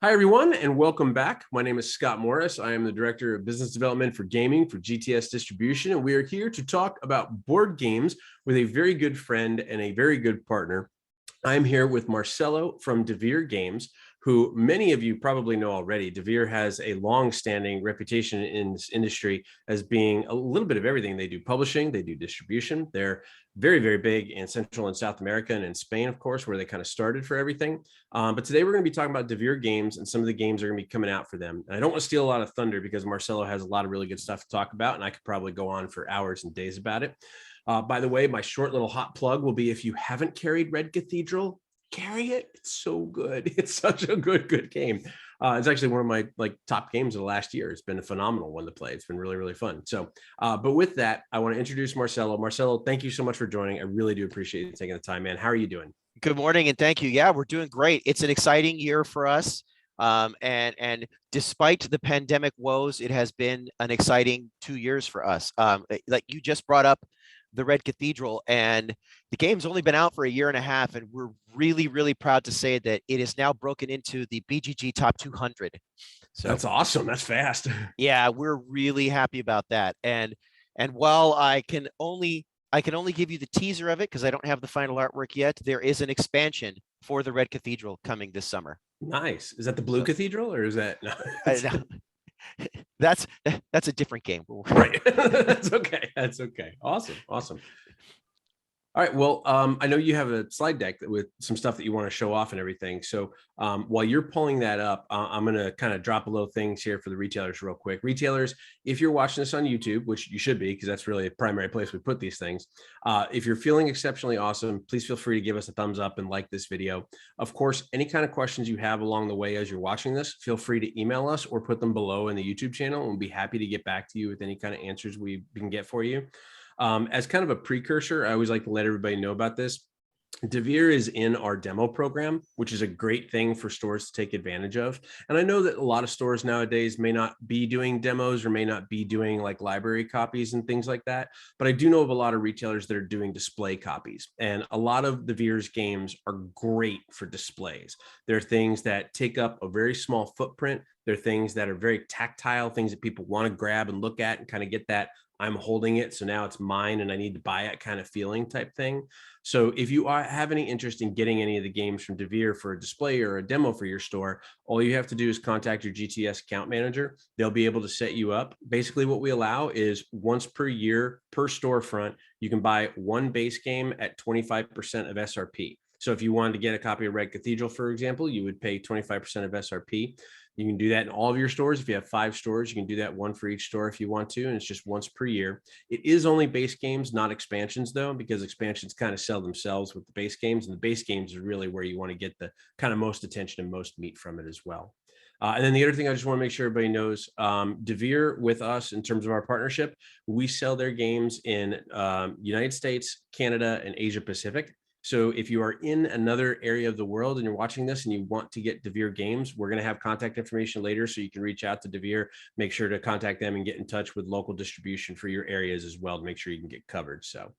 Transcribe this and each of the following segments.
Hi, everyone, and welcome back. My name is Scott Morris. I am the Director of Business Development for Gaming for GTS Distribution, and we are here to talk about board games with a very good friend and a very good partner. I'm here with Marcelo from Devir Games, who many of you probably know already. Devir has a long-standing reputation in this industry as being a little bit of everything. They do publishing, they do distribution. They're very, very big in Central and South America and in Spain, of course, where they kind of started for everything. But today we're going to be talking about Devir Games, and some of the games are going to be coming out for them. And I don't want to steal a lot of thunder because Marcelo has a lot of really good stuff to talk about, and I could probably go on for hours and days about it. By the way, my short little hot plug will be, if you haven't carried Red Cathedral, carry it. It's so good. It's such a good game. It's actually one of my top games of the last year. It's been a phenomenal one to play. It's been really, really fun. So, but with that, I want to introduce Marcelo. Marcelo, thank you so much for joining. I really do appreciate you taking the time, man. How are you doing? Good morning, and thank you. Yeah, we're doing great. It's an exciting year for us. And despite the pandemic woes, it has been an exciting 2 years for us. Like you just brought up the Red Cathedral, and the game's only been out for a year and a half, and we're really, really proud to say that it is now broken into the BGG Top 200. So that's awesome. That's fast. Yeah, we're really happy about that. And while I can only give you the teaser of it because I don't have the final artwork yet, there is an expansion for the Red Cathedral coming this summer. Nice. Is that the Blue Cathedral, or is that no? That's a different game. Right. That's okay. That's okay. Awesome. All right. Well, I know you have a slide deck with some stuff that you want to show off and everything. So while you're pulling that up, I'm going to kind of drop a little things here for the retailers real quick. Retailers, if you're watching this on YouTube, which you should be, because that's really a primary place we put these things. If you're feeling exceptionally awesome, please feel free to give us a thumbs up and like this video. Of course, any kind of questions you have along the way as you're watching this, feel free to email us or put them below in the YouTube channel, and we'll be happy to get back to you with any kind of answers we can get for you. As kind of a precursor, I always like to let everybody know about this. Devir is in our demo program, which is a great thing for stores to take advantage of. And I know that a lot of stores nowadays may not be doing demos or may not be doing like library copies and things like that. But I do know of a lot of retailers that are doing display copies. And a lot of Devir's games are great for displays. They're things that take up a very small footprint. They're things that are very tactile, things that people want to grab and look at and kind of get that I'm holding it, so now it's mine and I need to buy it kind of feeling type thing. So if you have any interest in getting any of the games from Devir for a display or a demo for your store, all you have to do is contact your GTS account manager. They'll be able to set you up. Basically what we allow is once per year per storefront, you can buy one base game at 25% of SRP. So if you wanted to get a copy of Red Cathedral, for example, you would pay 25% of SRP. You can do that in all of your stores. If you have 5 stores, you can do that one for each store if you want to, and it's just once per year. It is only base games, not expansions though, because expansions kind of sell themselves with the base games, and the base games are really where you want to get the kind of most attention and most meat from it as well. And then the other thing I just want to make sure everybody knows, Devir with us in terms of our partnership, we sell their games in United States, Canada, and Asia Pacific. So if you are in another area of the world and you're watching this and you want to get Devir games, we're going to have contact information later so you can reach out to Devir, make sure to contact them and get in touch with local distribution for your areas as well to make sure you can get covered. So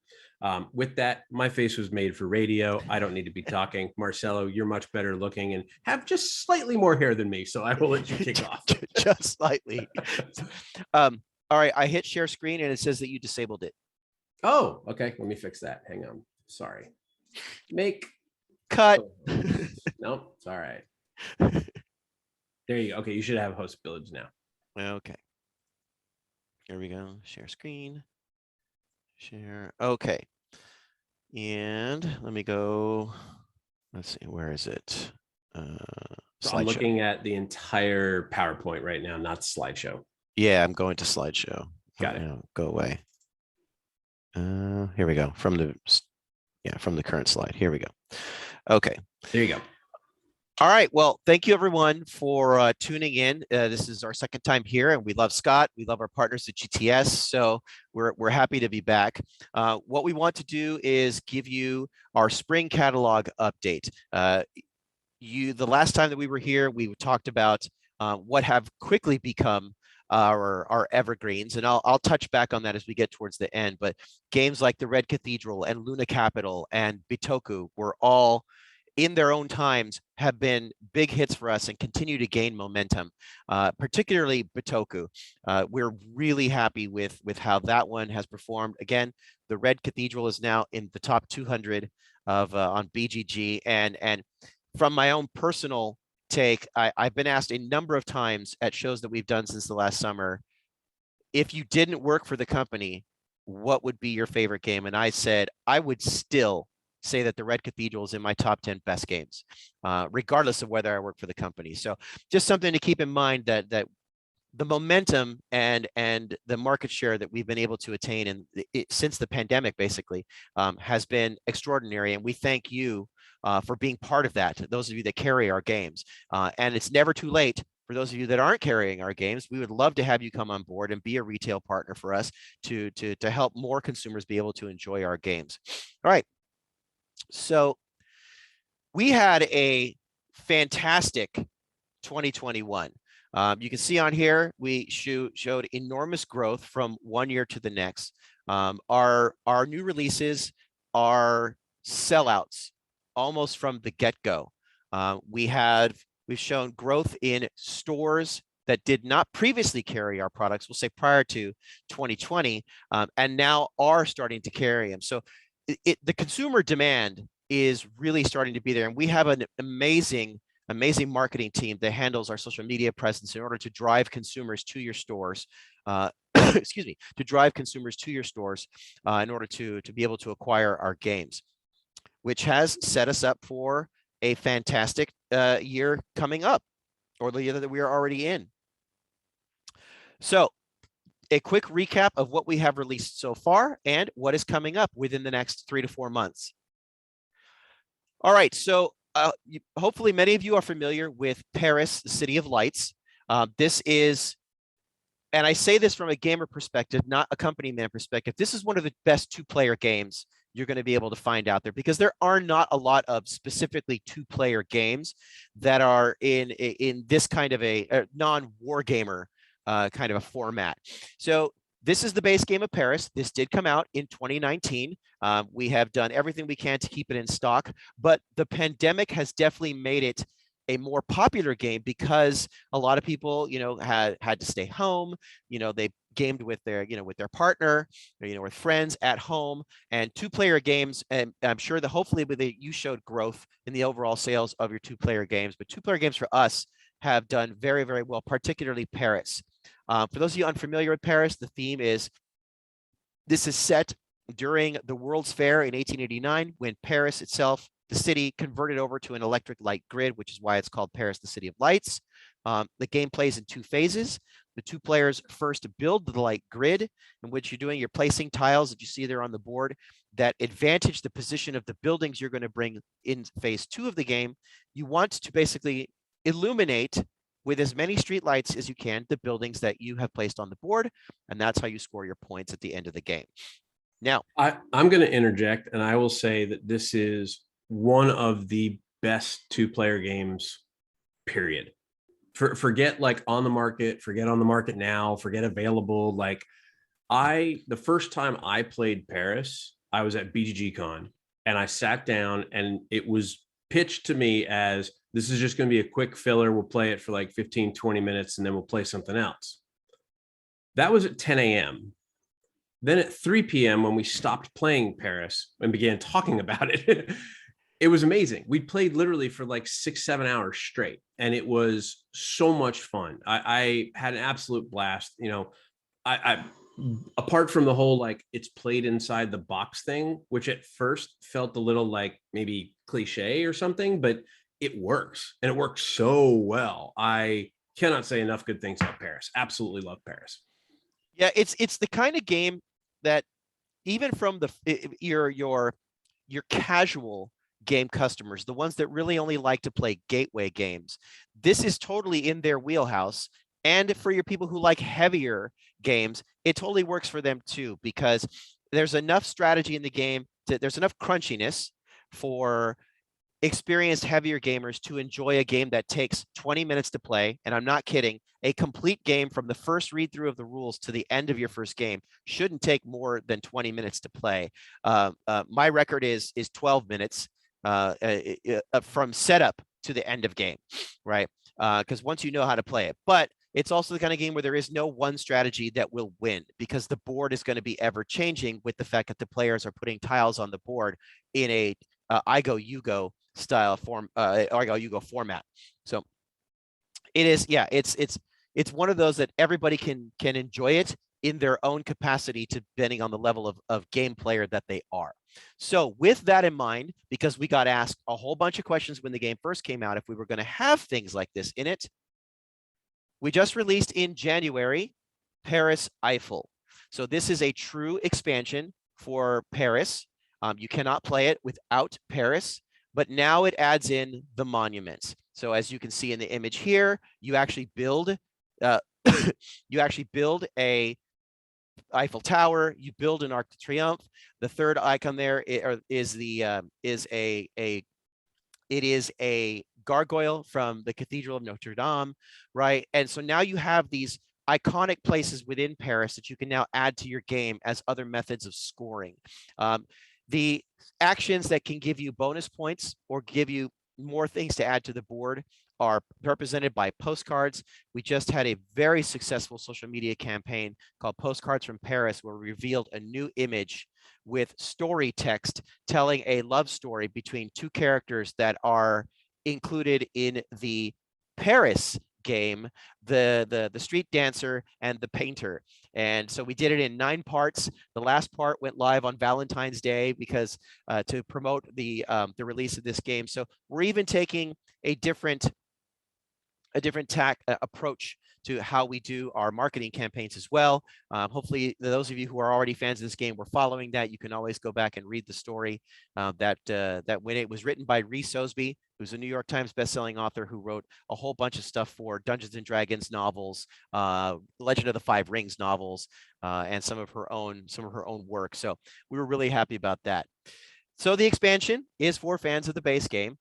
with that, my face was made for radio. I don't need to be talking. Marcelo, you're much better looking and have just slightly more hair than me, so I will let you kick off. Just slightly. All right, I hit share screen and it says that you disabled it. Oh, okay. Let me fix that. Hang on. Sorry. Make cut. No, it's all right. There you go. Okay, you should have host village now. Okay. Here we go. Share screen. Share. Okay. And let me go. Let's see. Where is it? So I'm looking at the entire PowerPoint right now, not slideshow. Yeah, I'm going to slideshow. Got it. Go away. Here we go. From the current slide. Here we go. Okay. There you go. All right. Well, thank you everyone for tuning in. This is our second time here, and we love Scott. We love our partners at GTS. So we're happy to be back. What we want to do is give you our spring catalog update. The last time that we were here, we talked about what have quickly become our evergreens, and I'll touch back on that as we get towards the end. But games like the Red Cathedral and Luna Capital and Botoku were all in their own times have been big hits for us and continue to gain momentum, particularly Botoku. We're really happy with how that one has performed. Again, the Red Cathedral is now in the top 200 of on BGG. And from my own personal take, I've been asked a number of times at shows that we've done since the last summer, if you didn't work for the company, what would be your favorite game? And I said, I would still say that the Red Cathedral is in my top 10 best games, regardless of whether I work for the company. So just something to keep in mind, that the momentum and the market share that we've been able to attain since the pandemic basically has been extraordinary. And we thank you for being part of that, those of you that carry our games. And it's never too late for those of you that aren't carrying our games. We would love to have you come on board and be a retail partner for us to help more consumers be able to enjoy our games. All right. So we had a fantastic 2021. You can see on here, we showed enormous growth from one year to the next. Our new releases are sellouts almost from the get-go. We've shown growth in stores that did not previously carry our products, we'll say prior to 2020, and now are starting to carry them. So the consumer demand is really starting to be there. And we have an amazing marketing team that handles our social media presence in order to drive consumers to your stores, excuse me, to drive consumers to your stores in order to be able to acquire our games, which has set us up for a fantastic year coming up, or the year that we are already in. So a quick recap of what we have released so far and what is coming up within the next 3 to 4 months. All right, so hopefully many of you are familiar with Paris, the City of Lights. This is, and I say this from a gamer perspective, not a company man perspective, this is one of the best two-player games you're going to be able to find out there, because there are not a lot of specifically two-player games that are in this kind of a non-war gamer kind of a format. So this is the base game of Paris. This did come out in 2019. We have done everything we can to keep it in stock, but the pandemic has definitely made it a more popular game because a lot of people, had to stay home. They gamed with their, with their partner, with friends at home, and two-player games. And I'm sure that hopefully you showed growth in the overall sales of your two-player games, but two-player games for us have done very, very well, particularly Paris. For those of you unfamiliar with Paris, the theme is, this is set during the World's Fair in 1889, when Paris itself, the city, converted over to an electric light grid, which is why it's called Paris, the City of Lights. The game plays in 2 phases. The 2 players first build the light grid, in which you're placing tiles that you see there on the board that advantage the position of the buildings you're going to bring in phase 2 of the game. You want to basically illuminate with as many street lights as you can the buildings that you have placed on the board, and that's how you score your points at the end of the game. Now, I'm going to interject, and I will say that this is one of the best two-player games, period. Forget like on the market, forget on the market now, forget available. Like the first time I played Paris, I was at BGG Con, and I sat down, and it was pitched to me as, this is just going to be a quick filler. We'll play it for like 15, 20 minutes, and then we'll play something else. That was at 10 a.m. Then at 3 p.m., when we stopped playing Paris and began talking about it, it was amazing. We played literally for like 6-7 hours straight, and it was so much fun. I had an absolute blast. I apart from the whole, like, it's played inside the box thing, which at first felt a little like maybe cliche or something, but it works, and it works so well. I cannot say enough good things about Paris. Absolutely love Paris. Yeah, it's the kind of game that even from your casual game customers, the ones that really only like to play gateway games, this is totally in their wheelhouse. And for your people who like heavier games, it totally works for them too, because there's enough strategy in the game, there's enough crunchiness for experienced heavier gamers to enjoy a game that takes 20 minutes to play. And I'm not kidding, a complete game from the first read through of the rules to the end of your first game shouldn't take more than 20 minutes to play. My record is 12 minutes. from setup to the end of game, right? Because once you know how to play it. But it's also the kind of game where there is no one strategy that will win, because the board is going to be ever changing with the fact that the players are putting tiles on the board in a I go you go style form, I go you go format. So it is, yeah, it's one of those that everybody can enjoy it in their own capacity, depending on the level of game player that they are. So with that in mind, because we got asked a whole bunch of questions when the game first came out if we were going to have things like this in it, we just released in January Paris Eiffel. So this is a true expansion for Paris. You cannot play it without Paris, but now it adds in the monuments. So as you can see in the image here, you actually build a Eiffel Tower, you build an Arc de Triomphe. The third icon there is a gargoyle from the Cathedral of Notre Dame, right? And so now you have these iconic places within Paris that you can now add to your game as other methods of scoring. The actions that can give you bonus points or give you more things to add to the board are represented by postcards. We just had a very successful social media campaign called Postcards from Paris, where we revealed a new image with story text telling a love story between two characters that are included in the Paris game, the street dancer and the painter. And so we did it in 9 parts. The last part went live on Valentine's Day because to promote the release of this game. So we're even taking a different approach to how we do our marketing campaigns as well. Hopefully, those of you who are already fans of this game were following that. You can always go back and read the story that when it was written by Rhys Osby, who's a New York Times bestselling author who wrote a whole bunch of stuff for Dungeons and Dragons novels, Legend of the Five Rings novels, and some of her own work. So we were really happy about that. So the expansion is for fans of the base game.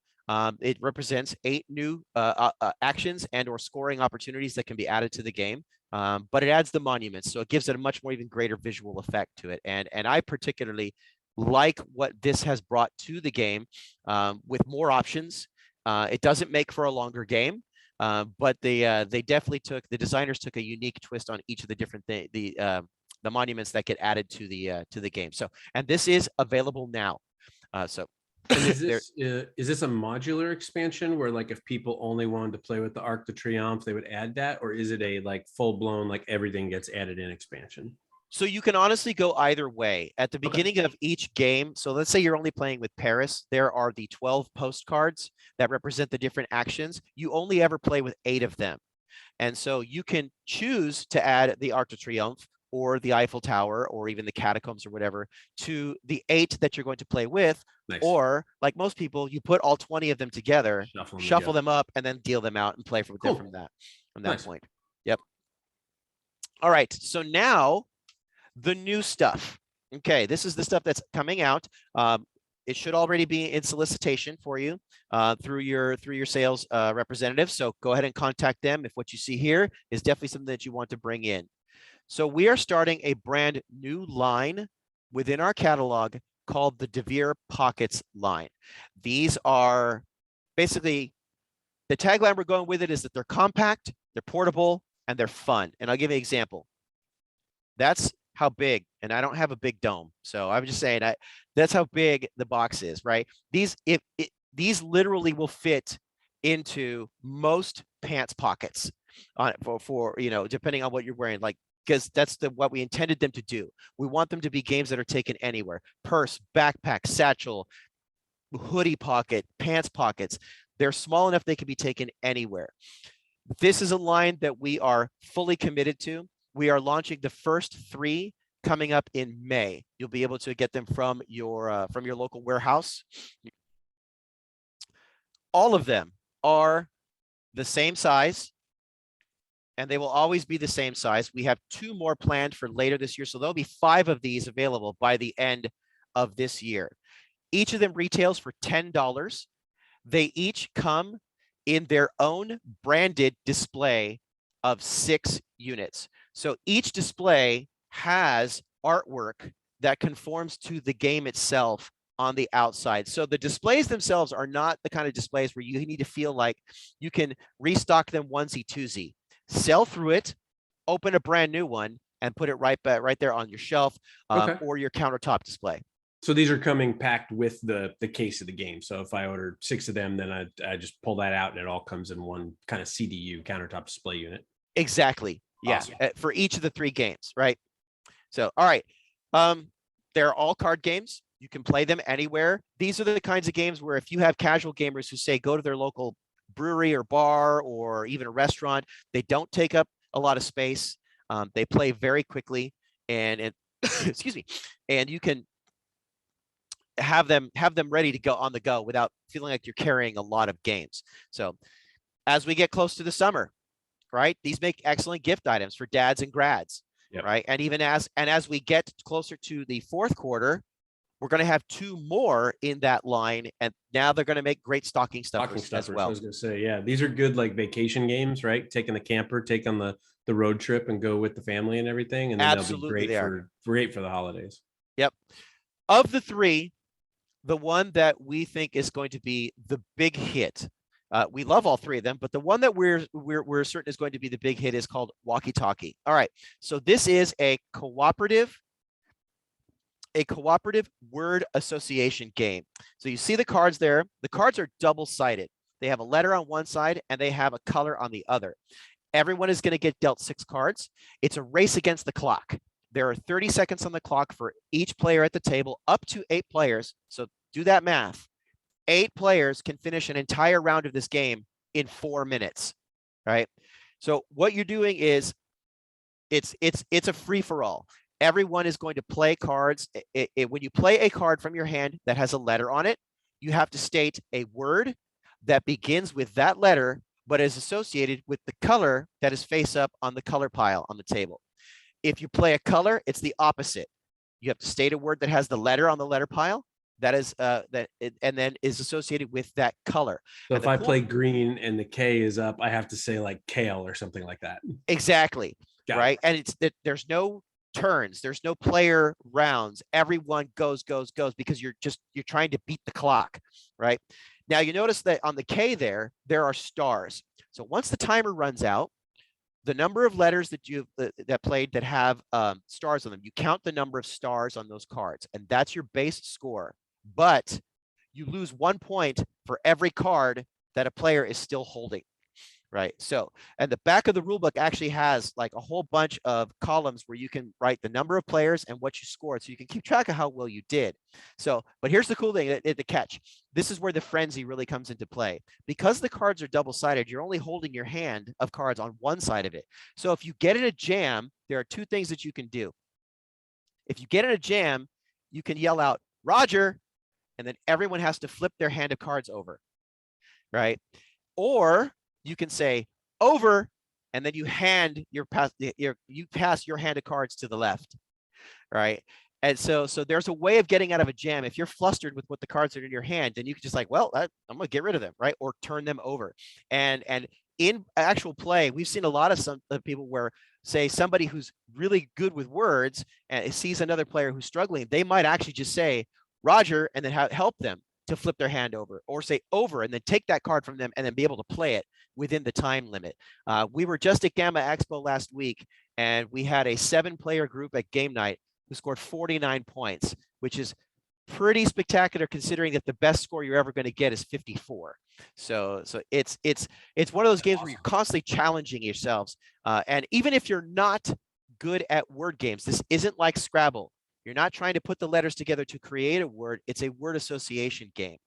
It represents 8 new actions and or scoring opportunities that can be added to the game, but it adds the monuments, so it gives it a much more even greater visual effect to it. And I particularly like what this has brought to the game with more options. It doesn't make for a longer game, but they definitely the designers took a unique twist on each of the different the monuments that get added to the game. So, and this is available now. And is this a modular expansion where, like, if people only wanted to play with the Arc de Triomphe, they would add that, or is it a like full blown, like everything gets added in expansion? So you can honestly go either way. At the beginning of each game, so let's say you're only playing with Paris, there are the 12 postcards that represent the different actions. You only ever play with 8 of them. And so you can choose to add the Arc de Triomphe or the Eiffel Tower or even the catacombs or whatever to the 8 that you're going to play with. Nice. Or like most people, you put all 20 of them together, shuffle them up, and then deal them out and play from that nice. Point. Yep. All right. So now the new stuff. Okay, this is the stuff that's coming out. It should already be in solicitation for you through your sales representative. So go ahead and contact them if what you see here is definitely something that you want to bring in. So we are starting a brand new line within our catalog called the Deveerpockets Line. These are basically, the tagline we're going with it is that they're compact, they're portable, and they're fun. And I'll give you an example. That's how big, and I don't have a big dome, so I'm just saying that's how big the box is, right? These literally will fit into most pants pockets for you know, depending on what you're wearing, like, because that's what we intended them to do. We want them to be games that are taken anywhere: purse, backpack, satchel, hoodie pocket, pants pockets. They're small enough they can be taken anywhere. This is a line that we are fully committed to. We are launching the first 3 coming up in May. You'll be able to get them from your local warehouse. All of them are the same size, and they will always be the same size. We have 2 more planned for later this year, so there'll be 5 of these available by the end of this year. Each of them retails for $10. They each come in their own branded display of 6 units. So each display has artwork that conforms to the game itself on the outside. So the displays themselves are not the kind of displays where you need to feel like you can restock them onesie twosie. Sell through it, open a brand new one, and put it right there on your shelf or your countertop display. So these are coming packed with the case of the game. So if I order 6 of them, then I just pull that out and it all comes in one kind of CDU, countertop display unit. Exactly. Yeah. Awesome. For each of the 3 games, right? So, all right. They're all card games. You can play them anywhere. These are the kinds of games where if you have casual gamers who say go to their local brewery or bar or even a restaurant, they don't take up a lot of space. They play very quickly, and excuse me, and you can have them ready to go on the go without feeling like you're carrying a lot of games. So as we get close to the summer, right, these make excellent gift items for dads and grads. Yep. Right. And even as we get closer to the 4th quarter, we're going to have 2 more in that line. And now they're going to make great stocking stuffers as well. I was going to say, yeah, these are good like vacation games, right? Taking the camper, take on the road trip and go with the family and everything. And then absolutely they'll be great for the holidays. Yep. Of the 3, the one that we think is going to be the big hit. We love all 3 of them, but the one that we're certain is going to be the big hit is called Walkie-Talkie. All right, so this is a cooperative word association game. So you see the cards there. The cards are double-sided. They have a letter on one side and they have a color on the other. Everyone is going to get dealt 6 cards. It's a race against the clock. There are 30 seconds on the clock for each player at the table, up to 8 players. So do that math. 8 players can finish an entire round of this game in 4 minutes, right? So what you're doing is it's a free-for-all. Everyone is going to play cards. When you play a card from your hand that has a letter on it, you have to state a word that begins with that letter, but is associated with the color that is face up on the color pile on the table. If you play a color, it's the opposite. You have to state a word that has the letter on the letter pile, that is and then is associated with that color. So if I play green and the K is up, I have to say like kale or something like that. Exactly. Right. And it's that there's no turns, there's no player rounds. Everyone goes because you're trying to beat the clock. Right. Now you notice that on the K there are stars. So once the timer runs out, the number of letters that you've played that have stars on them, you count the number of stars on those cards, and that's your base score. But you lose 1 point for every card that a player is still holding, right? So, and the back of the rule book actually has like a whole bunch of columns where you can write the number of players and what you scored, so you can keep track of how well you did. So, but here's the cool thing, the catch. This is where the frenzy really comes into play. Because the cards are double-sided, you're only holding your hand of cards on one side of it. So if you get in a jam, there are 2 things that you can do. If you get in a jam, you can yell out, "Roger," and then everyone has to flip their hand of cards over, right? Or you can say "over," and then you pass your hand of cards to the left, right? And so there's a way of getting out of a jam. If you're flustered with what the cards are in your hand, then you can just like, well, I'm gonna get rid of them, right? Or turn them over. And in actual play, we've seen a lot of people where, say, somebody who's really good with words and sees another player who's struggling, they might actually just say "Roger" and then help them to flip their hand over, or say "over" and then take that card from them and then be able to play it within the time limit. We were just at Gamma Expo last week, and we had a 7-player group at game night who scored 49 points, which is pretty spectacular considering that the best score you're ever going to get is 54. So it's one of those games where you're constantly challenging yourselves. And even if you're not good at word games, this isn't like Scrabble. You're not trying to put the letters together to create a word. It's a word association game,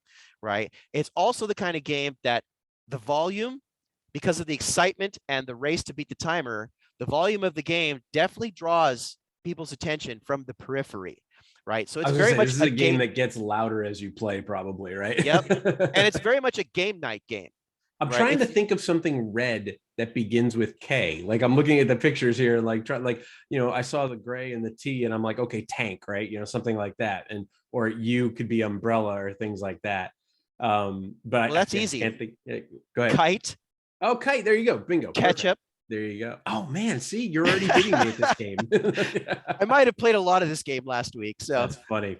right? It's also the kind of game that the volume, because of the excitement and the race to beat the timer, the volume of the game definitely draws people's attention from the periphery, right? So it's very much a game that gets louder as you play, probably, right? Yep. And it's very much a game night game. I'm trying to think of something red that begins with K. Like I'm looking at the pictures here, like I saw the gray and the T, and I'm like, okay, tank, right? Something like that, and or U could be umbrella or things like that. But that's easy. Go ahead. Kite. Oh, kite. There you go. Bingo. Ketchup. There you go. Oh man, see, you're already beating me at this game. I might have played a lot of this game last week. So that's funny.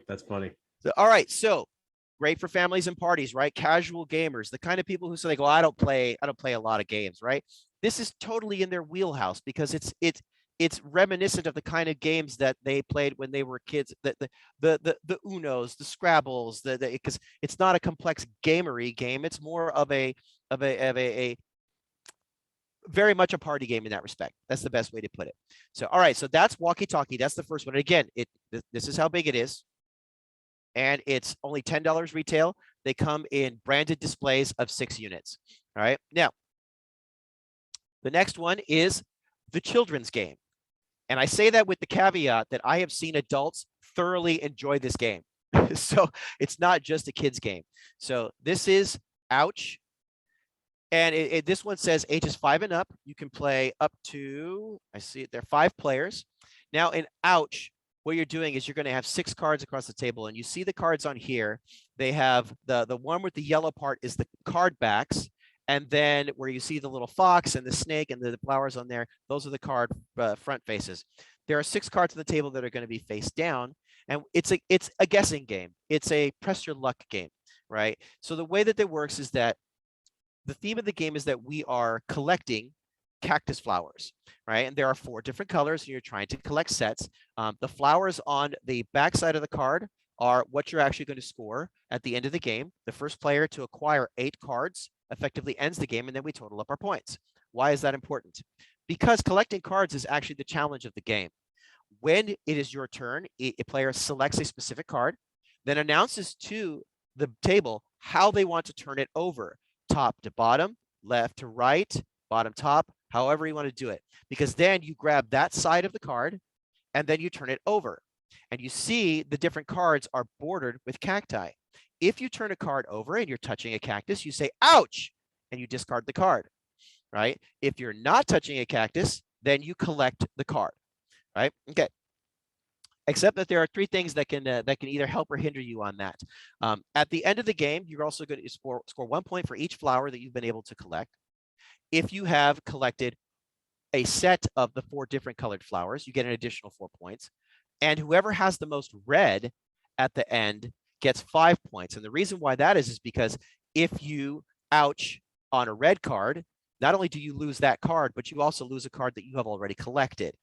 All right, so great for families and parties, right? Casual gamers, the kind of people who say, like, well, I don't play a lot of games, right? This is totally in their wheelhouse because it's reminiscent of the kind of games that they played when they were kids. The Unos, the Scrabbles, because it's not a complex gamery game. It's more of a very much a party game in that respect. That's the best way to put it. So, all right, so that's Walkie-Talkie. That's the first one. And again, this is how big it is. And it's only $10 retail. They come in branded displays of 6 units. All right. Now, the next one is the children's game. And I say that with the caveat that I have seen adults thoroughly enjoy this game. So it's not just a kid's game. So this is Ouch. And this one says ages 5 and up. You can play up to, I see it there, 5 players. Now in Ouch, what you're doing is you're going to have 6 cards across the table, and you see the cards on here. They have the one with the yellow part is the card backs, and then where you see the little fox and the snake and the flowers on there, those are the card front faces. There are 6 cards on the table that are going to be face down, and it's a guessing game. It's a press your luck game, right? So the way that it works is that the theme of the game is that we are collecting cactus flowers, right? And there are 4 different colors, and you're trying to collect sets. The flowers on the back side of the card are what you're actually going to score at the end of the game. The first player to acquire 8 cards effectively ends the game, and then we total up our points. Why is that important? Because collecting cards is actually the challenge of the game. When it is your turn, a player selects a specific card, then announces to the table how they want to turn it over, top to bottom, left to right, bottom top, however you want to do it. Because then you grab that side of the card and then you turn it over. And you see the different cards are bordered with cacti. If you turn a card over and you're touching a cactus, you say, ouch, and you discard the card, right? If you're not touching a cactus, then you collect the card, right? Okay. Except that there are 3 things that can either help or hinder you on that. At the end of the game, you're also going to score 1 point for each flower that you've been able to collect. If you have collected a set of the 4 different colored flowers, you get an additional 4 points. And whoever has the most red at the end gets 5 points. And the reason why that is because if you ouch on a red card, not only do you lose that card, but you also lose a card that you have already collected,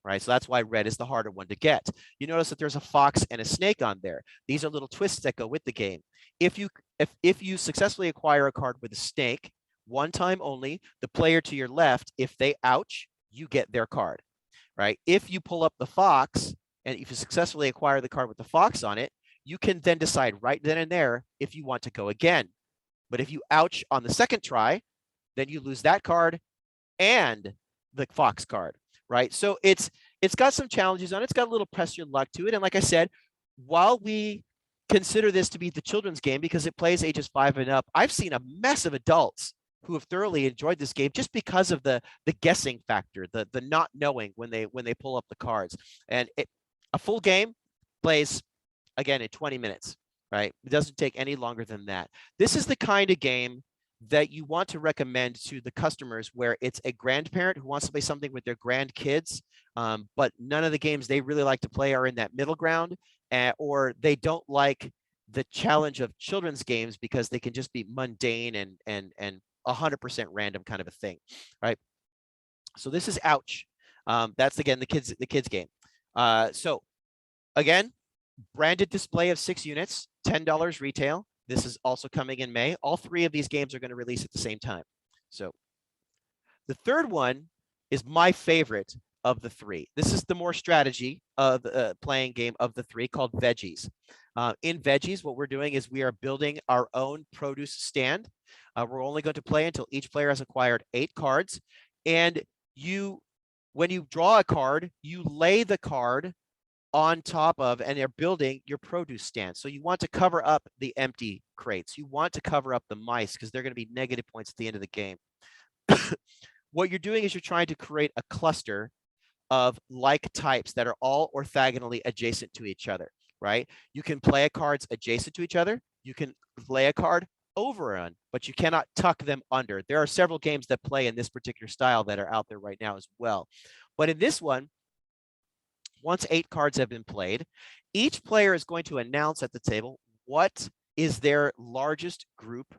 right? So that's why red is the harder one to get. You notice that there's a fox and a snake on there. These are little twists that go with the game. If you successfully acquire a card with a snake, 1 time only, the player to your left, if they ouch, you get their card, right? If you pull up the fox and if you successfully acquire the card with the fox on it, you can then decide right then and there if you want to go again. But if you ouch on the second try, then you lose that card and the fox card, right? So it's got some challenges on it. It's got a little press your luck to it. And like I said, while we consider this to be the children's game because it plays ages 5 and up, I've seen a mess of adults who have thoroughly enjoyed this game just because of the guessing factor, the not knowing when they pull up the cards. And a full game plays again in 20 minutes, right? It doesn't take any longer than that. This is the kind of game that you want to recommend to the customers where it's a grandparent who wants to play something with their grandkids, but none of the games they really like to play are in that middle ground, or they don't like the challenge of children's games because they can just be mundane and 100% random kind of a thing, right? So this is ouch. That's again the kids game. So again, branded display of 6 units, $10 retail. This is also coming in May. All 3 of these games are going to release at the same time. So the third one is my favorite of the 3. This is the more strategy of the playing game of the 3 called Veggies. In Veggies, what we're doing is we are building our own produce stand. We're only going to play until each player has acquired 8 cards. And when you draw a card, you lay the card on top of, and they're building your produce stand. So you want to cover up the empty crates. You want to cover up the mice because they're going to be negative points at the end of the game. What you're doing is you're trying to create a cluster of like types that are all orthogonally adjacent to each other, right? You can play cards adjacent to each other. You can lay a card over on, but you cannot tuck them under. There are several games that play in this particular style that are out there right now as well. But in this one, once 8 cards have been played, each player is going to announce at the table what is their largest group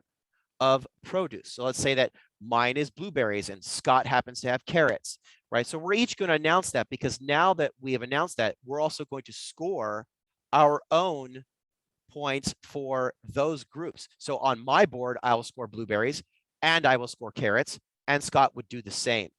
of produce. So let's say that mine is blueberries and Scott happens to have carrots, right? So we're each going to announce that, because now that we have announced that, we're also going to score our own points for those groups. So on my board, I will score blueberries and I will score carrots, and Scott would do the same.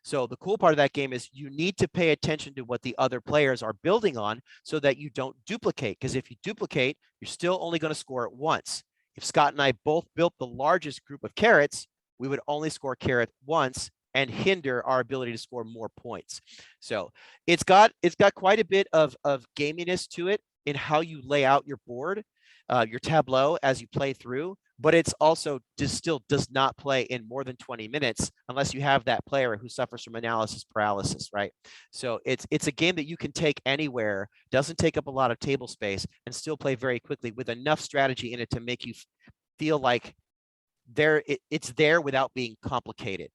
So the cool part of that game is you need to pay attention to what the other players are building on so that you don't duplicate, because if you duplicate, you're still only going to score it once. If Scott and I both built the largest group of carrots, we would only score carrot once and hinder our ability to score more points. So it's got quite a bit of gaminess to it in how you lay out your board, your tableau as you play through, but it's also still does not play in more than 20 minutes unless you have that player who suffers from analysis paralysis, right? So it's a game that you can take anywhere, doesn't take up a lot of table space, and still play very quickly with enough strategy in it to make you feel like it's there without being complicated.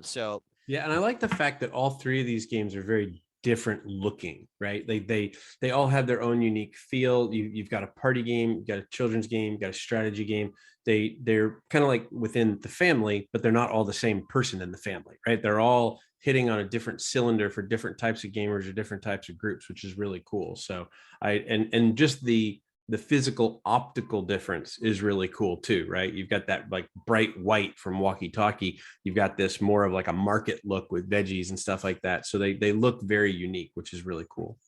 So Yeah, and I like the fact that all three of these games are very different looking, right? They all have their own unique feel. You've got a party game, you've got a children's game, you've got a strategy game. They're kind of like within the family, but they're not all the same person in the family, right? They're all hitting on a different cylinder for different types of gamers or different types of groups, which is really cool. So and just the physical optical difference is really cool too, right? You've got that like bright white from Walkie-Talkie. You've got this more of like a market look with Veggies and stuff like that. So they look very unique, which is really cool.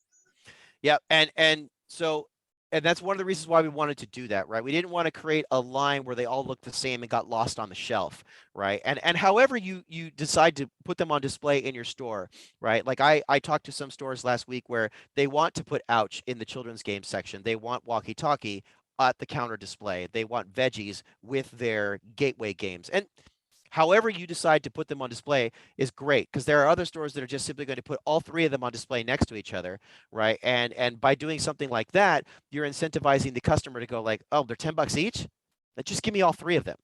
yeah, and so that's one of the reasons why we wanted to do that, right? We didn't want to create a line where they all look the same and got lost on the shelf, right? And however you decide to put them on display in your store, right? Like I talked to some stores last week where they want to put Ouch in the children's game section. They want Walkie-Talkie at the counter display. They want Veggies with their gateway games. And however you decide to put them on display is great, because there are other stores that are just simply going to put all three of them on display next to each other, right? And by doing something like that, you're incentivizing the customer to go like, oh, they're $10 each, just give me all three of them,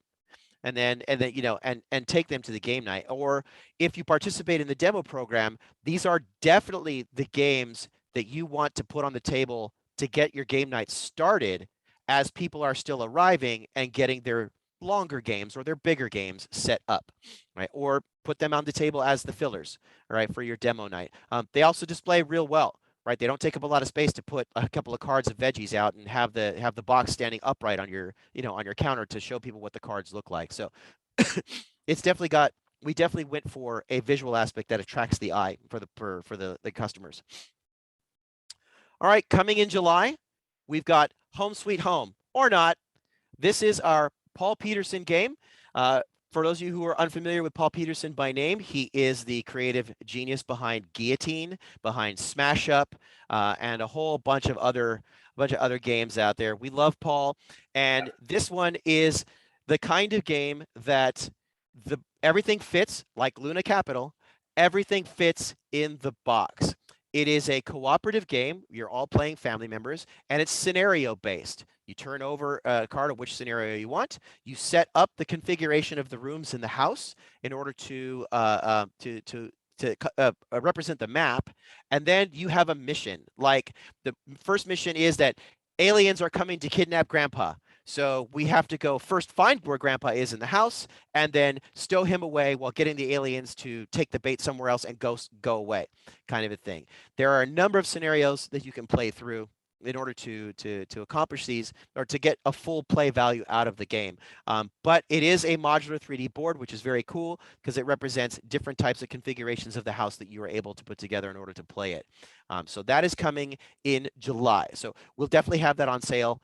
and then and take them to the game night. Or if you participate in the demo program, these are definitely the games that you want to put on the table to get your game night started as people are still arriving and getting their longer games or their bigger games set up, right? Or put them on the table as the fillers, right, for your demo night. They also display real well, right? They don't take up a lot of space to put a couple of cards of Veggies out and have the box standing upright on your on your counter to show people what the cards look like. So it's definitely got. We definitely went for a visual aspect that attracts the eye for the customers. All right, coming in July, we've got Home Sweet Home or Not. This is our Paul Peterson game. For those of you who are unfamiliar with Paul Peterson by name, he is the creative genius behind Guillotine, behind Smash Up, and a whole bunch of other games out there. We love Paul, and this one is the kind of game that everything fits, like Luna Capital. Everything fits in the box. It is a cooperative game. You're all playing family members, and it's scenario based. You turn over a card of which scenario you want. You set up the configuration of the rooms in the house in order to represent the map, and then you have a mission. Like the first mission is that aliens are coming to kidnap Grandpa. So we have to go first find where Grandpa is in the house, and then stow him away while getting the aliens to take the bait somewhere else and go away, kind of a thing. There are a number of scenarios that you can play through in order to accomplish these, or to get a full play value out of the game. But it is a modular 3D board, which is very cool because it represents different types of configurations of the house that you are able to put together in order to play it. So that is coming in July. So we'll definitely have that on sale.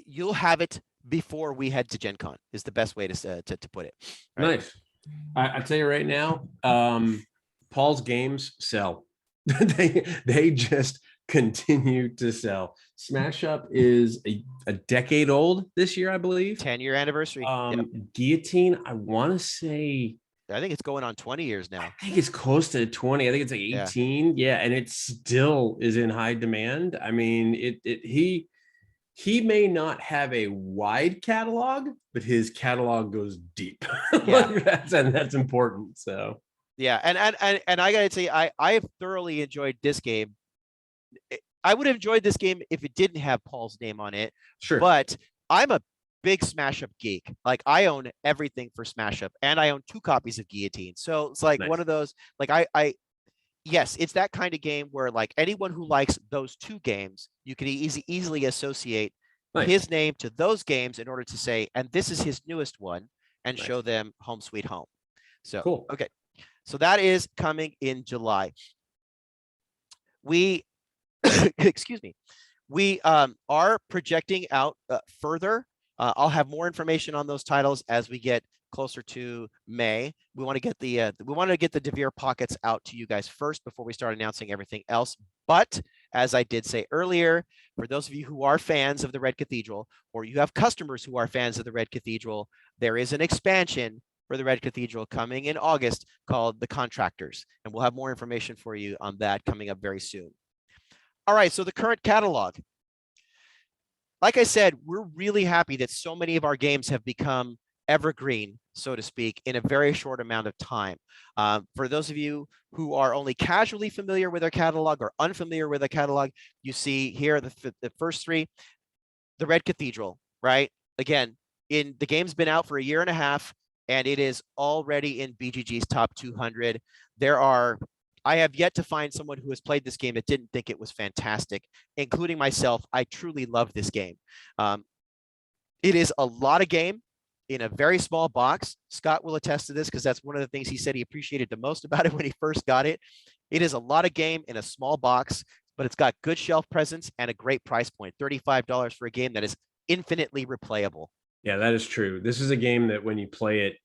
You'll have it before we head to Gen Con is the best way to put it. Right? Nice. I tell you right now, Paul's games sell. they just continue to sell. Smash Up is a decade old this year, I believe. 10-year anniversary. Yep. Guillotine, I want to say, I think it's going on 20 years now. I think it's close to 20. I think it's like 18. Yeah, and it still is in high demand. I mean, he may not have a wide catalog, but his catalog goes deep. Yeah. that's important. So yeah, and I gotta say, I have thoroughly enjoyed this game. I would have enjoyed this game if it didn't have Paul's name on it, Sure. but I'm a big Smash Up geek. Like I own everything for Smash Up, and I own 2 copies of Guillotine. So it's like one Nice. of those, like I yes, it's that kind of game where like anyone who likes those 2 games, you can easily associate Nice. his name to those games in order to say, and this is his newest one, and Nice. show them Home Sweet Home. So, Cool. okay. So that is coming in July. We, excuse me, we are projecting out further. I'll have more information on those titles as we get closer to May. We want to get the Deveerpockets out to you guys first before we start announcing everything else. But as I did say earlier, for those of you who are fans of the Red Cathedral, or you have customers who are fans of the Red Cathedral, there is an expansion for the Red Cathedral coming in August called the Contractors, and we'll have more information for you on that coming up very soon. All right, so the current catalog. Like I said, we're really happy that so many of our games have become evergreen, so to speak, in a very short amount of time. For those of you who are only casually familiar with our catalog or unfamiliar with the catalog, you see here the first 3, the Red Cathedral, right? Again, the game's been out for a year and a half, and it is already in BGG's top 200. I have yet to find someone who has played this game that didn't think it was fantastic, including myself. I truly love this game. It is a lot of game in a very small box. Scott will attest to this because that's one of the things he said he appreciated the most about it when he first got it. It is a lot of game in a small box, but it's got good shelf presence and a great price point, $35 for a game that is infinitely replayable. Yeah, that is true. This is a game that when you play it,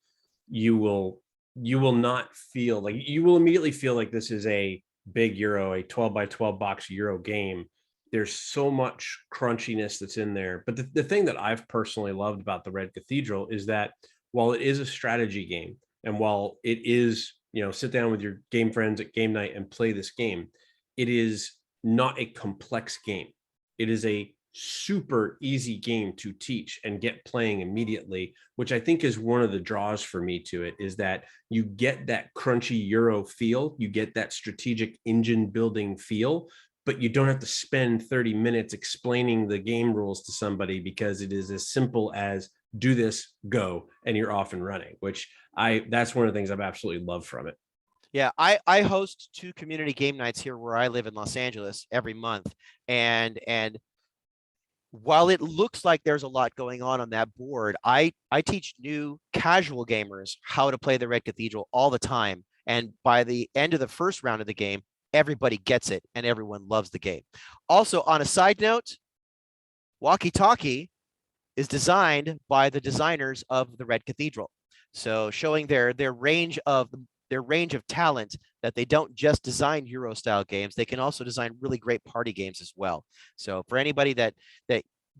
you will not feel like, you will immediately feel like this is a big Euro, a 12 by 12 box Euro game. There's so much crunchiness that's in there. But the thing that I've personally loved about the Red Cathedral is that while it is a strategy game, and while it is, sit down with your game friends at game night and play this game, it is not a complex game. It is a super easy game to teach and get playing immediately, which I think is one of the draws for me to it, is that you get that crunchy Euro feel, you get that strategic engine building feel, but you don't have to spend 30 minutes explaining the game rules to somebody, because it is as simple as do this, go, and you're off and running, which that's one of the things I've absolutely loved from it. Yeah, I host 2 community game nights here where I live in Los Angeles every month, and while it looks like there's a lot going on that board, I teach new casual gamers how to play the Red Cathedral all the time. And by the end of the first round of the game, everybody gets it and everyone loves the game. Also, on a side note, Walkie-Talkie is designed by the designers of the Red Cathedral. So showing their range of talent, that they don't just design Euro style games, they can also design really great party games as well. So for anybody that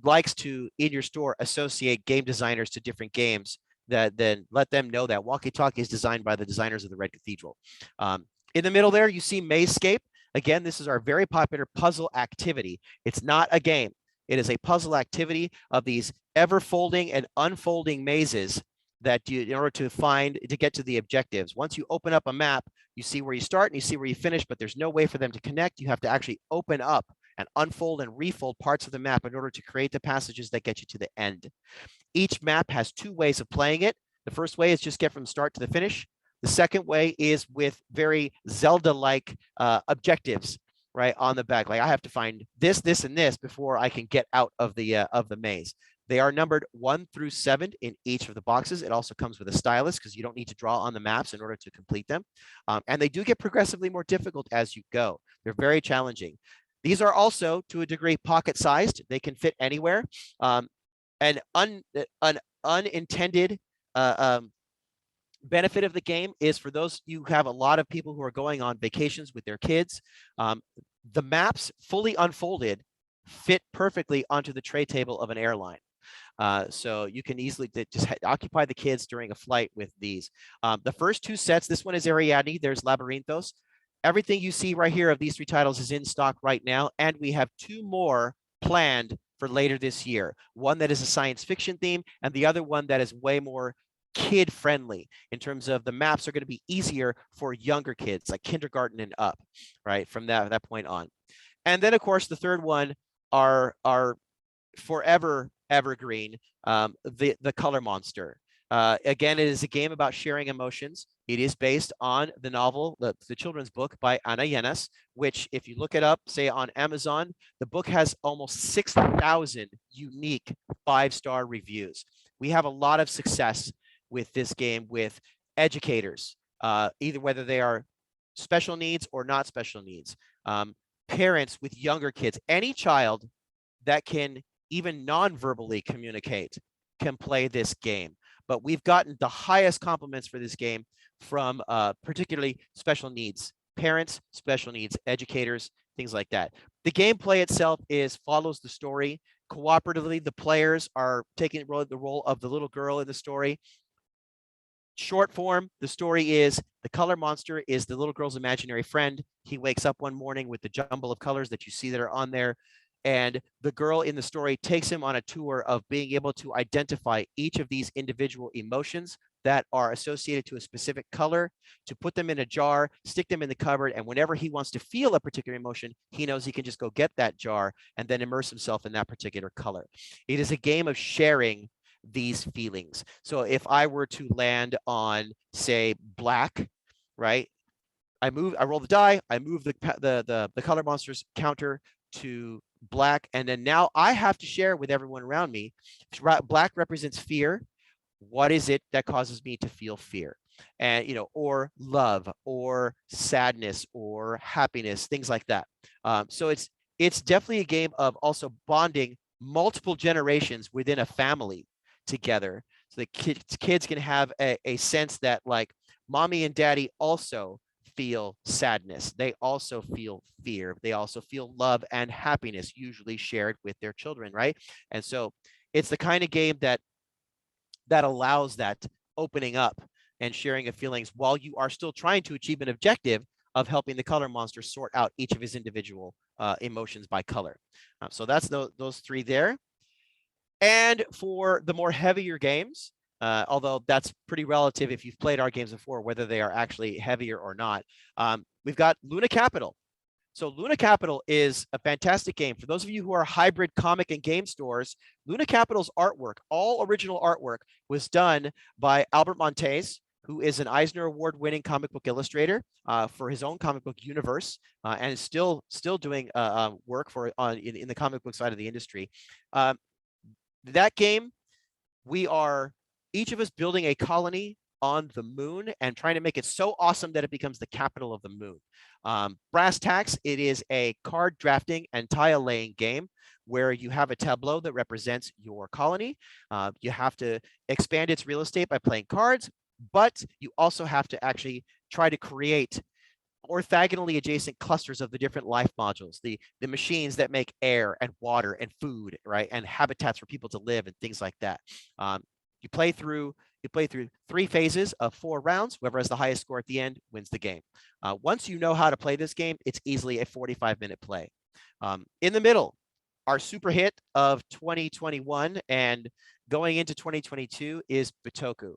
likes to, in your store, associate game designers to different games, then let them know that Walkie-Talkie is designed by the designers of the Red Cathedral. In the middle there, you see Mazescape. Again, this is our very popular puzzle activity. It's not a game. It is a puzzle activity of these ever folding and unfolding mazes that in order to get to the objectives. Once you open up a map, you see where you start and you see where you finish, but there's no way for them to connect. You have to actually open up and unfold and refold parts of the map in order to create the passages that get you to the end. Each map has 2 ways of playing it. The first way is just get from start to the finish. The second way is with very Zelda-like objectives, right, on the back. Like I have to find this, this, and this before I can get out of the maze. They are numbered 1 through 7 in each of the boxes. It also comes with a stylus because you don't need to draw on the maps in order to complete them. And they do get progressively more difficult as you go. They're very challenging. These are also, to a degree, pocket-sized. They can fit anywhere. An unintended benefit of the game is for those you have a lot of people who are going on vacations with their kids. The maps, fully unfolded, fit perfectly onto the tray table of an airline. So you can easily just occupy the kids during a flight with these. The first 2 sets, this one is Ariadne, there's Labyrinthos. Everything you see right here of these 3 titles is in stock right now, and we have 2 more planned for later this year. One that is a science fiction theme, and the other one that is way more kid friendly in terms of the maps are going to be easier for younger kids, like kindergarten and up, right, from that point on. And then, of course, the third one are forever evergreen, the Color Monster. Again, it is a game about sharing emotions. It is based on the novel, the children's book by Ana Llenas, which, if you look it up, say on Amazon, the book has almost 6,000 unique 5-star reviews. We have a lot of success with this game with educators, either whether they are special needs or not special needs, parents with younger kids, any child that can even non-verbally communicate can play this game. But we've gotten the highest compliments for this game from particularly special needs parents, special needs educators, things like that. The gameplay itself follows the story cooperatively. The players are taking the role of the little girl in the story. Short form, the story is the color monster is the little girl's imaginary friend. He wakes up one morning with the jumble of colors that you see that are on there. And the girl in the story takes him on a tour of being able to identify each of these individual emotions that are associated to a specific color, to put them in a jar, stick them in the cupboard, and whenever he wants to feel a particular emotion, he knows he can just go get that jar and then immerse himself in that particular color. It is a game of sharing these feelings. So if I were to land on, say, black, right? I roll the die, I move the color monster's counter to black, and then now I have to share with everyone around me. Black represents fear. What is it that causes me to feel fear? And or love or sadness or happiness, things like that. So it's definitely a game of also bonding multiple generations within a family together, so the kids can have a sense that, like, mommy and daddy also feel sadness, they also feel fear, they also feel love and happiness, usually shared with their children, right? And so it's the kind of game that allows that opening up and sharing of feelings while you are still trying to achieve an objective of helping the color monster sort out each of his individual emotions by color. So that's those three there. And for the more heavier games, although that's pretty relative if you've played our games before, whether they are actually heavier or not, we've got Luna Capital. So Luna Capital is a fantastic game. For those of you who are hybrid comic and game stores, Luna Capital's artwork, all original artwork, was done by Albert Montes, who is an Eisner Award-winning comic book illustrator for his own comic book universe, and is still doing work for in the comic book side of the industry. That game, we are each of us building a colony on the moon and trying to make it so awesome that it becomes the capital of the moon. Brass tacks, it is a card drafting and tile laying game where you have a tableau that represents your colony. You have to expand its real estate by playing cards, but you also have to actually try to create orthogonally adjacent clusters of the different life modules, the machines that make air and water and food, right, and habitats for people to live and things like that. You play through 3 phases of 4 rounds. Whoever has the highest score at the end wins the game. Once you know how to play this game, it's easily a 45-minute play. In the middle, our super hit of 2021 and going into 2022 is Botoku.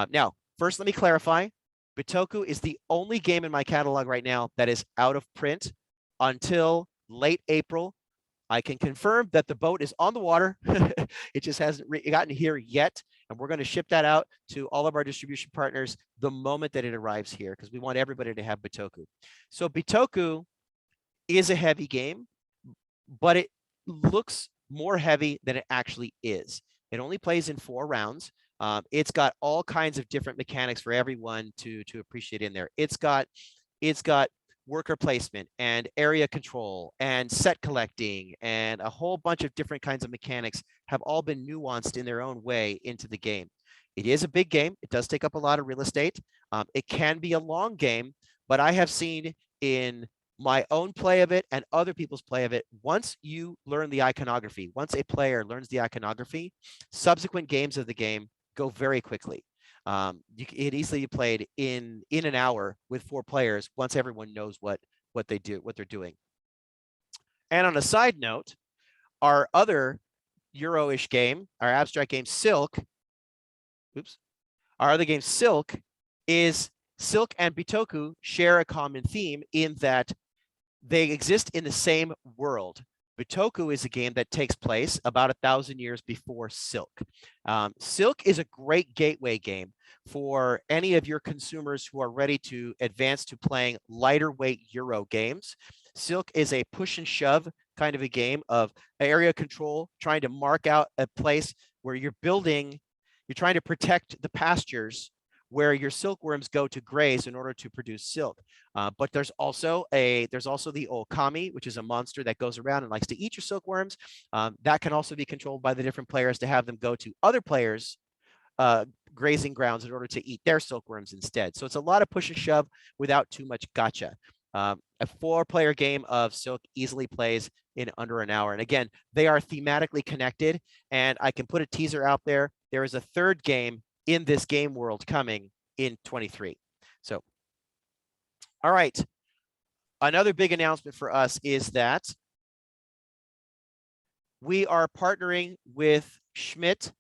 Now, first, let me clarify. Botoku is the only game in my catalog right now that is out of print until late April. I can confirm that the boat is on the water. It just hasn't gotten here yet. And we're going to ship that out to all of our distribution partners the moment that it arrives here, because we want everybody to have Botoku. So Botoku is a heavy game, but it looks more heavy than it actually is. It only plays in 4 rounds. It's got all kinds of different mechanics for everyone to appreciate in there. It's got worker placement and area control and set collecting and a whole bunch of different kinds of mechanics have all been nuanced in their own way into the game. It is a big game. It does take up a lot of real estate. It can be a long game, but I have seen in my own play of it and other people's play of it, once you learn the iconography, once a player learns the iconography, subsequent games of the game go very quickly. It easily be played in an hour with 4 players once everyone knows what they're doing. And on a side note, our other Euro-ish game, our abstract game Silk, our other game Silk and Botoku share a common theme in that they exist in the same world. Botoku is a game that takes place about 1,000 years before Silk. Silk is a great gateway game for any of your consumers who are ready to advance to playing lighter weight Euro games. Silk is a push and shove kind of a game of area control, trying to mark out a place where you're trying to protect the pastures where your silkworms go to graze in order to produce silk. But there's also the Okami, which is a monster that goes around and likes to eat your silkworms. That can also be controlled by the different players to have them go to other players' grazing grounds in order to eat their silkworms instead. So it's a lot of push and shove without too much gotcha. A 4-player game of Silk easily plays in under an hour. And again, they are thematically connected. And I can put a teaser out there. There is a 3rd game in this game world coming in 23. So, all right. Another big announcement for us is that we are partnering with Schmidt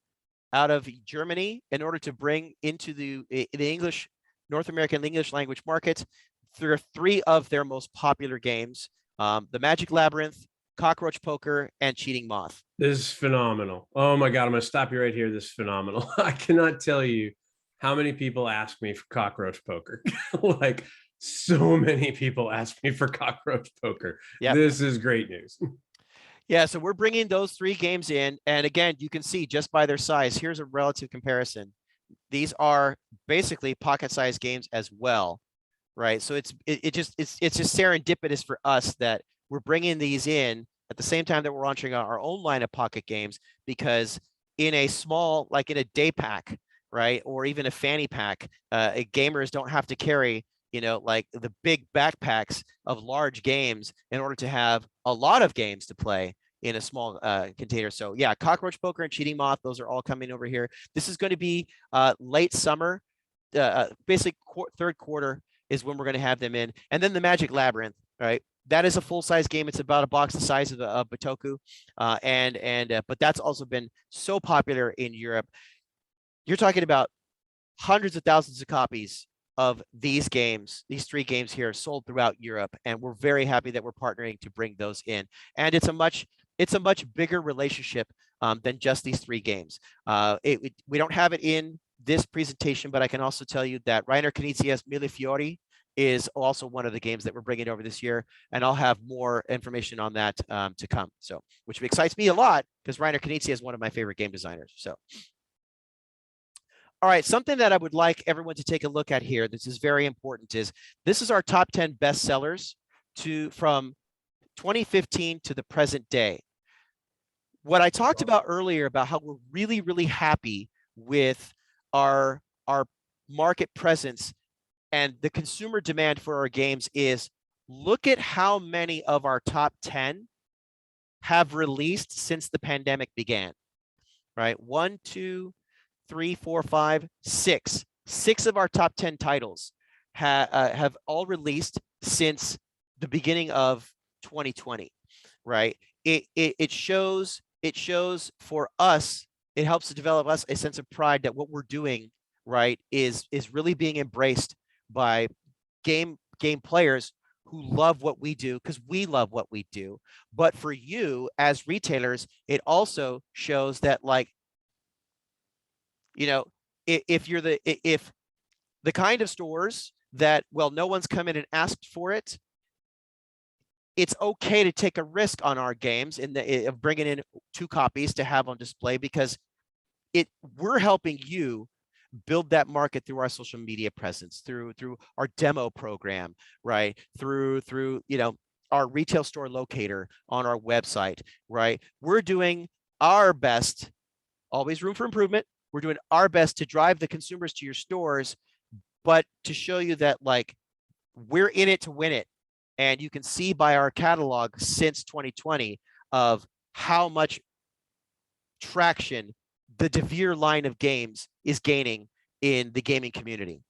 out of Germany in order to bring into the English, North American English language market 3 of their most popular games, the Magic Labyrinth, Cockroach Poker, and Cheating Moth. This is phenomenal. Oh my God, I'm going to stop you right here. This is phenomenal. I cannot tell you how many people ask me for Cockroach Poker. Like, so many people ask me for Cockroach Poker. Yep. This is great news. Yeah, so we're bringing those 3 games in. And again, you can see just by their size, here's a relative comparison. These are basically pocket-sized games as well, right? So it's just serendipitous for us that we're bringing these in at the same time that we're launching our own line of pocket games, because in a small, like in a day pack, right, or even a fanny pack, gamers don't have to carry, like the big backpacks of large games in order to have a lot of games to play in a small container. So yeah, Cockroach Poker and Cheating Moth, those are all coming over here. This is going to be late summer, basically 3rd quarter is when we're going to have them in. And then the Magic Labyrinth, right? That is a full-size game. It's about a box the size of Botoku, but that's also been so popular in Europe. You're talking about hundreds of thousands of copies of these games, these 3 games here, sold throughout Europe, and we're very happy that we're partnering to bring those in. And it's a much bigger relationship than just these 3 games. We don't have it in this presentation, but I can also tell you that Rainer Knizia's Mille Fiori is also one of the games that we're bringing over this year, and I'll have more information on that to come. So, which excites me a lot because Rainer Knizia is one of my favorite game designers. So, all right, something that I would like everyone to take a look at here, this is very important, is this is our top 10 bestsellers from 2015 to the present day. What I talked about earlier about how we're really, really happy with our market presence and the consumer demand for our games is, look at how many of our top 10 have released since the pandemic began, right? 1, 2, 3, 4, 5, 6. 6 of our top 10 titles have all released since the beginning of 2020, right? It shows for us, it helps to develop us a sense of pride that what we're doing, right, is really being embraced by game players who love what we do, because we love what we do. But for you as retailers, it also shows that, like, if the kind of stores that, well, no one's come in and asked for it, it's okay to take a risk on our games of bringing in 2 copies to have on display, because we're helping you build that market through our social media presence, through our demo program, right? Through our retail store locator on our website, right? We're doing our best, always room for improvement. We're doing our best to drive the consumers to your stores, but to show you that, like, we're in it to win it. And you can see by our catalog since 2020 of how much traction the Devir line of games is gaining in the gaming community.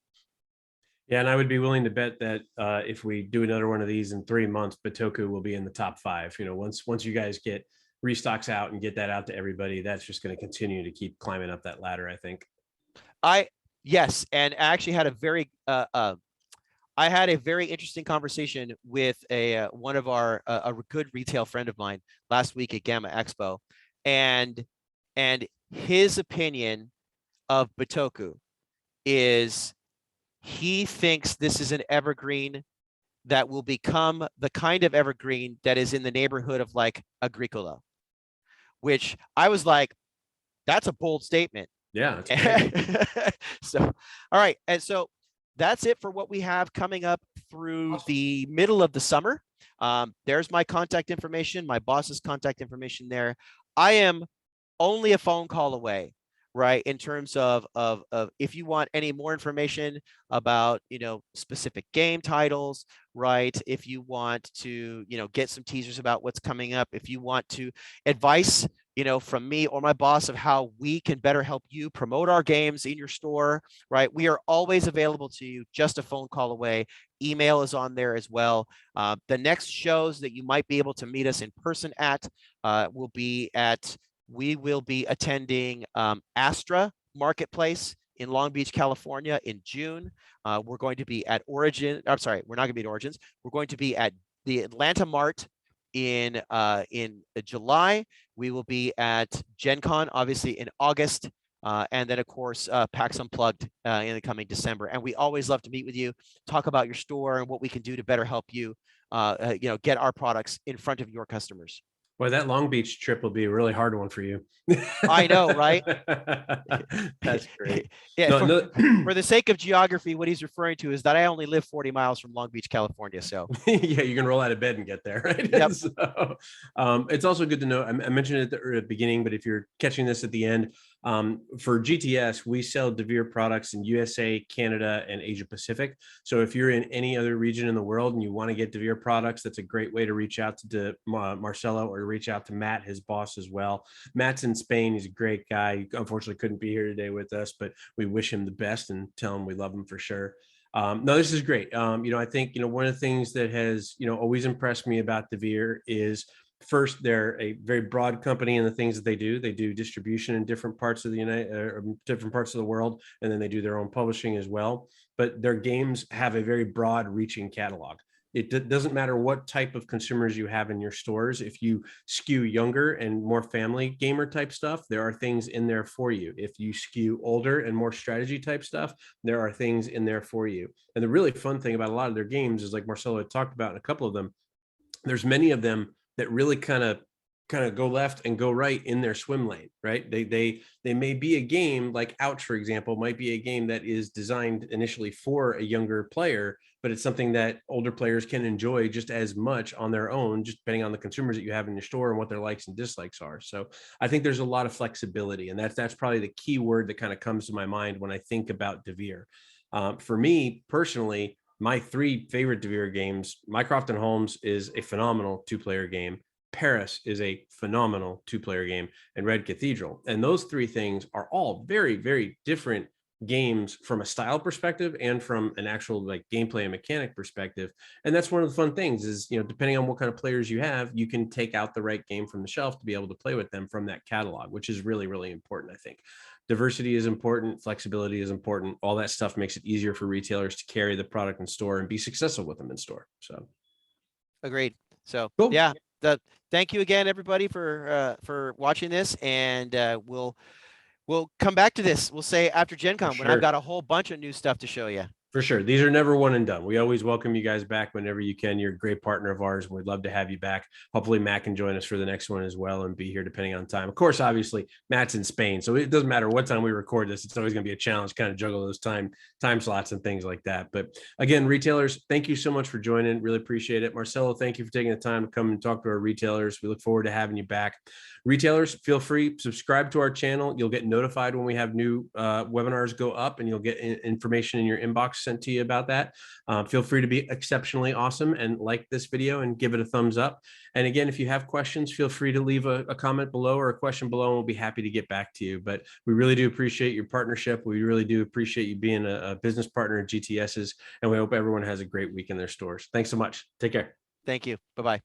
Yeah, and I would be willing to bet that if we do another one of these in 3 months, Botoku will be in the top 5. Once you guys get restocks out and get that out to everybody, that's just going to continue to keep climbing up that ladder, I think. Yes, and I actually had a very I had a very interesting conversation with one of our a good retail friend of mine last week at Gamma Expo, and his opinion of Botoku is he thinks this is an evergreen that will become the kind of evergreen that is in the neighborhood of like Agricola, which I was like, that's a bold statement. Yeah, it's big. So, all right. And so that's it for what we have coming up through the middle of the summer. There's my contact information, my boss's contact information there. I am only a phone call away, right? In terms of if you want any more information about, specific game titles, right? If you want to, get some teasers about what's coming up, if you want to advice, from me or my boss of how we can better help you promote our games in your store, right? We are always available to you, just a phone call away. Email is on there as well. The next shows that you might be able to meet us in person at will be at, we will be attending Astra Marketplace in Long Beach, California in June. We're going to be at Origin. I'm sorry, we're not going to be at Origins. We're going to be at the Atlanta Mart in July. We will be at Gen Con, obviously, in August. And then, of course, PAX Unplugged in the coming December. And we always love to meet with you, talk about your store and what we can do to better help you, get our products in front of your customers. Well, that Long Beach trip will be a really hard one for you. I know, right? That's great. Yeah, No, for the sake of geography, what he's referring to is that I only live 40 miles from Long Beach, California. So yeah, you can roll out of bed and get there, right? Yep. So, it's also good to know, I mentioned it at the beginning, but if you're catching this at the end, for GTS, we sell Devir products in USA, Canada, and Asia Pacific. So if you're in any other region in the world and you want to get Devir products, that's a great way to reach out to Marcelo or reach out to Matt, his boss, as well. Matt's in Spain. He's a great guy. He unfortunately couldn't be here today with us, but we wish him the best and tell him we love him for sure. No, this is great. I think, one of the things that has, always impressed me about Devir is, first, they're a very broad company in the things that they do. They do distribution in different parts of different parts of the world, and then they do their own publishing as well. But their games have a very broad reaching catalog. It doesn't matter what type of consumers you have in your stores. If you skew younger and more family gamer type stuff, there are things in there for you. If you skew older and more strategy type stuff, there are things in there for you. And the really fun thing about a lot of their games is, like Marcelo had talked about in a couple of them, there's many of them that really kind of go left and go right in their swim lane, right? They may be a game like Ouch, for example, might be a game that is designed initially for a younger player, but it's something that older players can enjoy just as much on their own, just depending on the consumers that you have in your store and what their likes and dislikes are. So I think there's a lot of flexibility, and that's probably the key word that kind of comes to my mind when I think about Devir. For me personally, my three favorite Devir games, Mycroft and Holmes is a phenomenal two-player game. Paris is a phenomenal two-player game, and Red Cathedral. And those three things are all very, very different games from a style perspective and from an actual like gameplay and mechanic perspective. And that's one of the fun things is, depending on what kind of players you have, you can take out the right game from the shelf to be able to play with them from that catalog, which is really, really important, I think. Diversity is important. Flexibility is important. All that stuff makes it easier for retailers to carry the product in store and be successful with them in store. So, agreed. So cool. Yeah, thank you again, everybody, for watching this, and we'll come back to this. We'll say after Gen Con when I've got a whole bunch of new stuff to show you. For sure. These are never one and done. We always welcome you guys back whenever you can. You're a great partner of ours, and we'd love to have you back. Hopefully Matt can join us for the next one as well and be here depending on time. Of course, obviously Matt's in Spain, so it doesn't matter what time we record this. It's always going to be a challenge, kind of juggle those time slots and things like that. But again, retailers, thank you so much for joining. Really appreciate it. Marcelo, thank you for taking the time to come and talk to our retailers. We look forward to having you back. Retailers, feel free, subscribe to our channel. You'll get notified when we have new webinars go up, and you'll get information in your inbox sent to you about that. Feel free to be exceptionally awesome and like this video and give it a thumbs up. And again, if you have questions, feel free to leave a comment below or a question below, and we'll be happy to get back to you. But we really do appreciate your partnership. We really do appreciate you being a business partner at GTS's, and we hope everyone has a great week in their stores. Thanks so much. Take care. Thank you. Bye-bye.